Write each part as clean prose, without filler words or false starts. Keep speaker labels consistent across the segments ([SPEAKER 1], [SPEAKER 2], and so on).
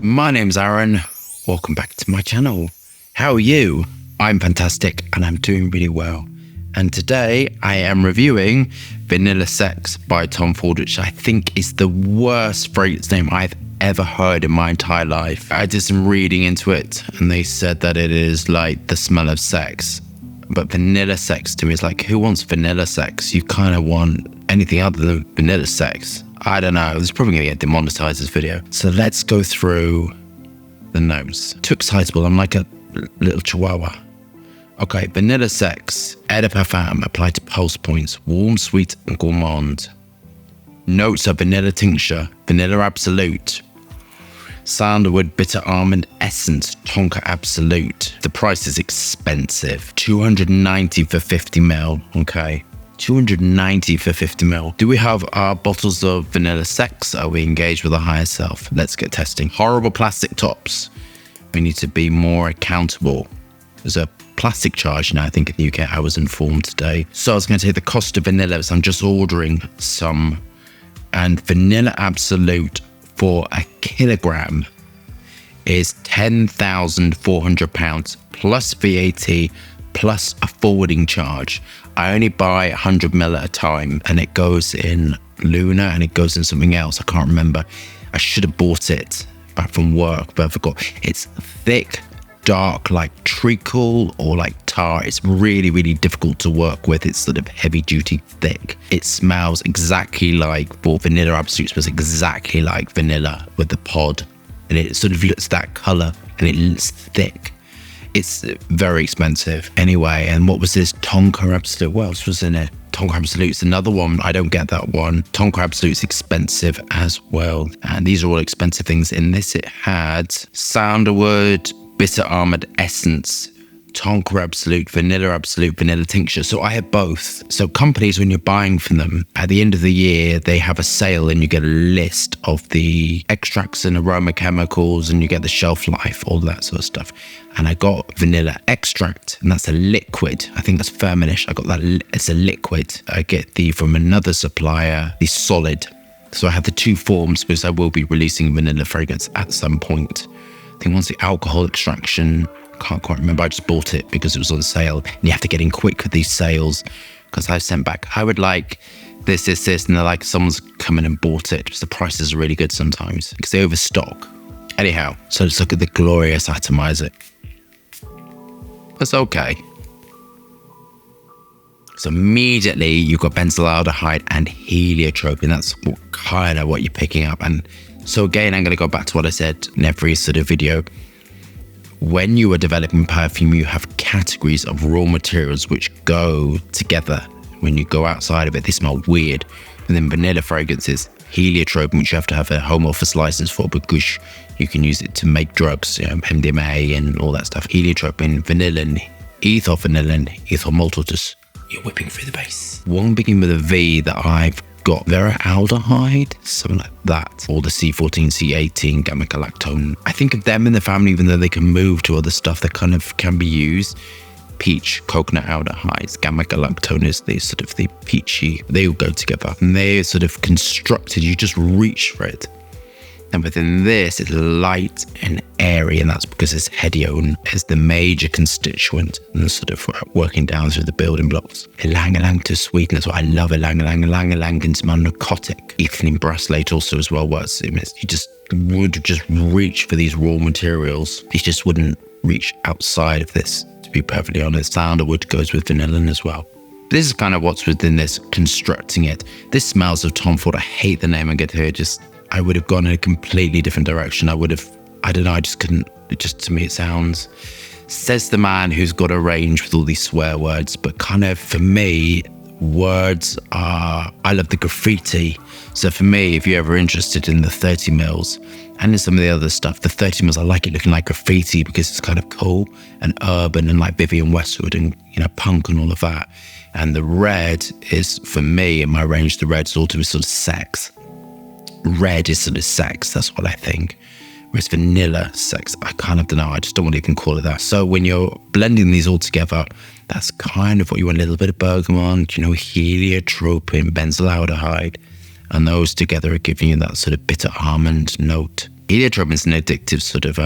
[SPEAKER 1] My name's Aaron. Welcome back to my channel. How are you? I'm fantastic and I'm doing really well. And today I am reviewing Vanilla Sex by Tom Ford, which I think is the worst fragrance name I've ever heard in my entire life. I did some reading into it and they said that it is like the smell of sex. But vanilla sex to me is like, who wants vanilla sex? You kind of want anything other than vanilla sex. I don't know. This is probably going to get demonetized, this video. So let's go through the notes. Too excitable. I'm like a little chihuahua. Okay, vanilla sex. Eau de parfum applied to pulse points. Warm, sweet, and gourmand. Notes are vanilla tincture, vanilla absolute, sandalwood, bitter almond essence, tonka absolute. The price is expensive. $290 for 50 ml. Okay. $290 for 50 ml. Do we have our bottles of vanilla sex? Are we engaged with a higher self? Let's get testing. Horrible plastic tops. We need to be more accountable. There's a plastic charge now, I think, in the UK. I was informed today. So I was going to take the cost of vanilla. So I'm just ordering some. And vanilla absolute for a kilogram is £10,400 plus VAT plus a forwarding charge. I only buy 100 ml at a time and it goes in Luna and it goes in something else. I can't remember. I should have bought it back from work, but I forgot. It's thick, dark, like treacle or like tar. It's really, really difficult to work with. It's sort of heavy duty, thick. It smells exactly like, for vanilla absolute, smells exactly like vanilla with the pod. And it sort of looks that color and it looks thick. It's very expensive anyway. And what was this? Tonka Absolute. What else was in it? Tonka Absolute's another one. I don't get that one. Tonka Absolute's expensive as well. And these are all expensive things. In this, it had sandalwood, bitter almond essence, Tonka Absolute, vanilla tincture. So I have both. So companies, when you're buying from them, at the end of the year, they have a sale and you get a list of the extracts and aroma chemicals and you get the shelf life, all that sort of stuff. And I got vanilla extract, and that's a liquid. I think that's Firminish. I got that. It's a liquid. I get the from another supplier, the solid. So I have the two forms because I will be releasing vanilla fragrance at some point. I think once the alcohol extraction, can't quite remember. I just bought it because it was on sale. And you have to get in quick with these sales because I sent back, I would like this. And they're like, someone's come in and bought it. Just the prices are really good sometimes because they overstock. Anyhow, so let's look at the glorious atomizer. That's okay. So immediately you've got benzaldehyde and heliotrope, and that's kind of what you're picking up. And so again, I'm going to go back to what I said in every sort of video. When you are developing perfume, you have categories of raw materials which go together. When you go outside of it, they smell weird. And then vanilla fragrances, heliotrope, which you have to have a home office license for because you can use it to make drugs, MDMA and all that stuff. Heliotrope and vanillin, ethyl vanillin, ethyl maltodus. You're whipping through the base. One beginning with a V that I've got, veraldehyde, something like that, or the C14, C18, gamma-galactone. I think of them in the family, even though they can move to other stuff that kind of can be used. Peach, coconut aldehydes, gamma-galactone is the sort of the peachy, they all go together. And they're sort of constructed, you just reach for it. And within this, it's light and airy, and that's because it's hedione as the major constituent and sort of working down through the building blocks. Ylang-ylang to sweetness. What I love ylang-ylang. Ylang-ylang can smell narcotic. Ethylene brassylate also as well works. You just would just reach for these raw materials. You just wouldn't reach outside of this, to be perfectly honest. Sandalwood goes with vanillin as well. This is kind of what's within this, constructing it. This smells of Tom Ford. I hate the name I get here. I would have gone in a completely different direction. I don't know, I just couldn't, to me it sounds, says the man who's got a range with all these swear words, but kind of for me, words are, I love the graffiti. So for me, if you're ever interested in the 30 mils and in some of the other stuff, the 30 mils, I like it looking like graffiti because it's kind of cool and urban and like Vivienne Westwood and, punk and all of that. And the red is, for me, in my range, the red's all to do with sort of sex. Red is sort of sex, that's what I think. Whereas vanilla sex, I kind of don't know, I just don't want to even call it that. So when you're blending these all together, that's kind of what you want, a little bit of bergamot, heliotrope and benzaldehyde. And those together are giving you that sort of bitter almond note. Heliotrope is an addictive sort of,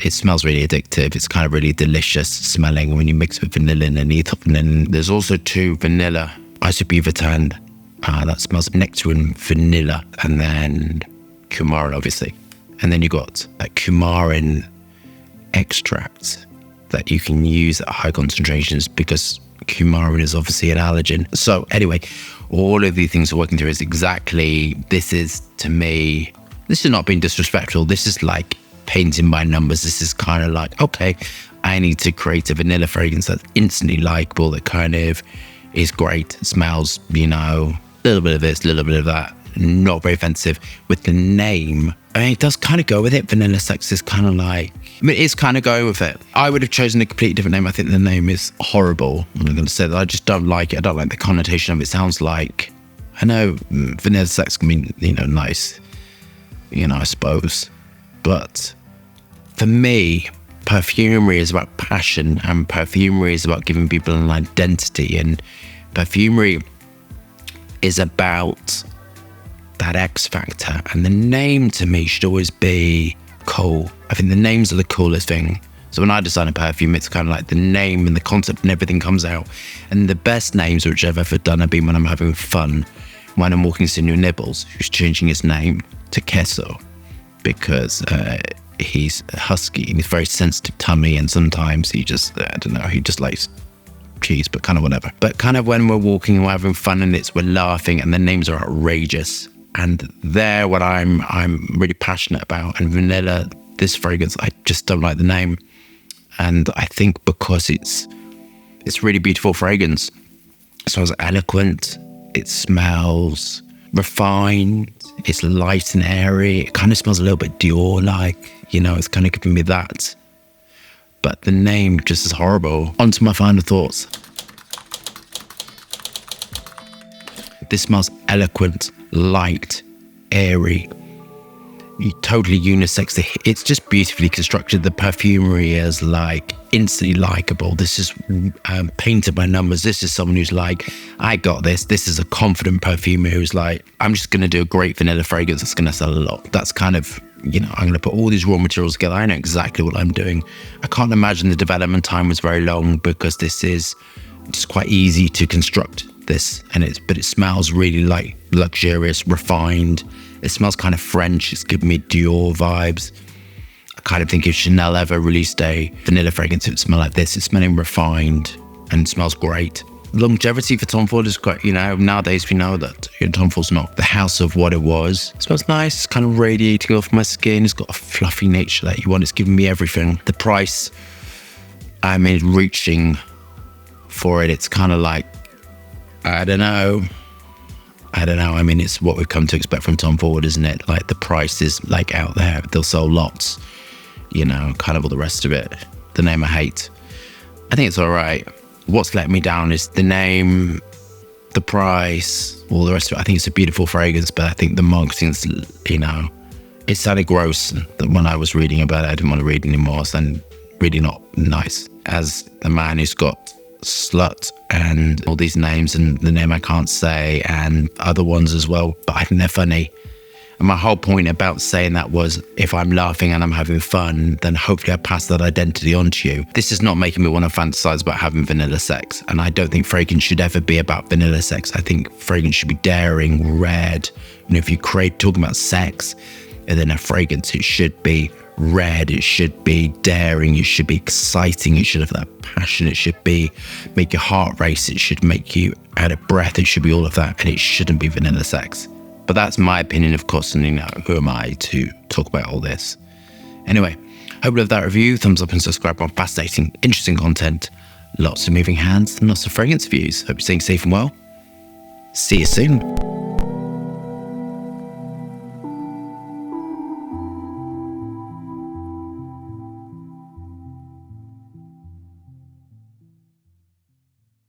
[SPEAKER 1] it smells really addictive. It's kind of really delicious smelling when you mix with vanillin and ethylene. There's also 2 vanilla isobutanol. That smells of nectar and vanilla, and then coumarin, obviously. And then you got a coumarin extract that you can use at high concentrations because coumarin is obviously an allergen. So anyway, all of these things are working through is exactly, this is to me, this is not being disrespectful. This is like painting by numbers. This is kind of like, okay, I need to create a vanilla fragrance that's instantly likable, that kind of is great. It smells, you know, a little bit of this, a little bit of that. Not very offensive. With the name, I mean, it does kind of go with it. Vanilla Sex is kind of like, I mean, it's kind of going with it. I would have chosen a completely different name. I think the name is horrible. I'm going to say that I just don't like it. I don't like the connotation of it. It sounds like, I know Vanilla Sex can be, you know, nice, you know, I suppose. But for me, perfumery is about passion, and perfumery is about giving people an identity, and perfumery is about that X factor. And the name to me should always be cool. I think the names are the coolest thing. So when I design a perfume, it's kind of like the name and the concept and everything comes out. And the best names which I've ever done have been when I'm having fun. When I'm walking to New Nibbles, who's changing his name to Kesso because he's a husky and he's very sensitive tummy, and sometimes he just, I don't know, he just likes cheese, but kind of whatever. But kind of when we're walking and we're having fun and we're laughing and the names are outrageous. And they're what I'm really passionate about. And vanilla, this fragrance, I just don't like the name. And I think because it's really beautiful fragrance. It smells eloquent. It smells refined. It's light and airy. It kind of smells a little bit Dior-like. You know, it's kind of giving me that. But the name just is horrible. On to my final thoughts. This smells eloquent, light, airy, totally unisex. It's just beautifully constructed. The perfumery is like instantly likable. This is painted by numbers. This is someone who's like, I got this. This is a confident perfumer who's like, I'm just going to do a great vanilla fragrance that's going to sell a lot. That's kind of, you know, I'm going to put all these raw materials together. I know exactly what I'm doing. I can't imagine the development time was very long because this is just quite easy to construct this, but it smells really like luxurious, refined. It smells kind of French. It's giving me Dior vibes. I kind of think if Chanel ever released a vanilla fragrance, it would smell like this. It's smelling refined and smells great. Longevity for Tom Ford is quite, you know, nowadays we know that Tom Ford's not the house of what it was. It smells nice. It's kind of radiating off my skin. It's got a fluffy nature that you want. It's giving me everything. The price, I mean, reaching for it, it's kind of like, I don't know. I mean, it's what we've come to expect from Tom Ford, isn't it? Like the price is like out there. They'll sell lots, you know, kind of all the rest of it. The name I hate. I think it's all right. What's let me down is the name, the price, all the rest of it. I think it's a beautiful fragrance, but I think the marketing's, you know, it sounded gross. When I was reading about it, I didn't want to read anymore. It's then really not nice. As the man who's got Slut and all these names and the name I can't say and other ones as well, but I think they're funny. And my whole point about saying that was, if I'm laughing and I'm having fun, then hopefully I pass that identity on to you. This is not making me want to fantasize about having vanilla sex. And I don't think fragrance should ever be about vanilla sex. I think fragrance should be daring, red. And if you talking about sex, and then a fragrance, it should be red, it should be daring, it should be exciting, it should have that passion, it should be make your heart race, it should make you out of breath, it should be all of that, and it shouldn't be vanilla sex. But that's my opinion, of course, and you know, who am I to talk about all this? Anyway, hope you love that review. Thumbs up and subscribe on fascinating, interesting content. Lots of moving hands and lots of fragrance reviews. Hope you're staying safe and well. See you soon.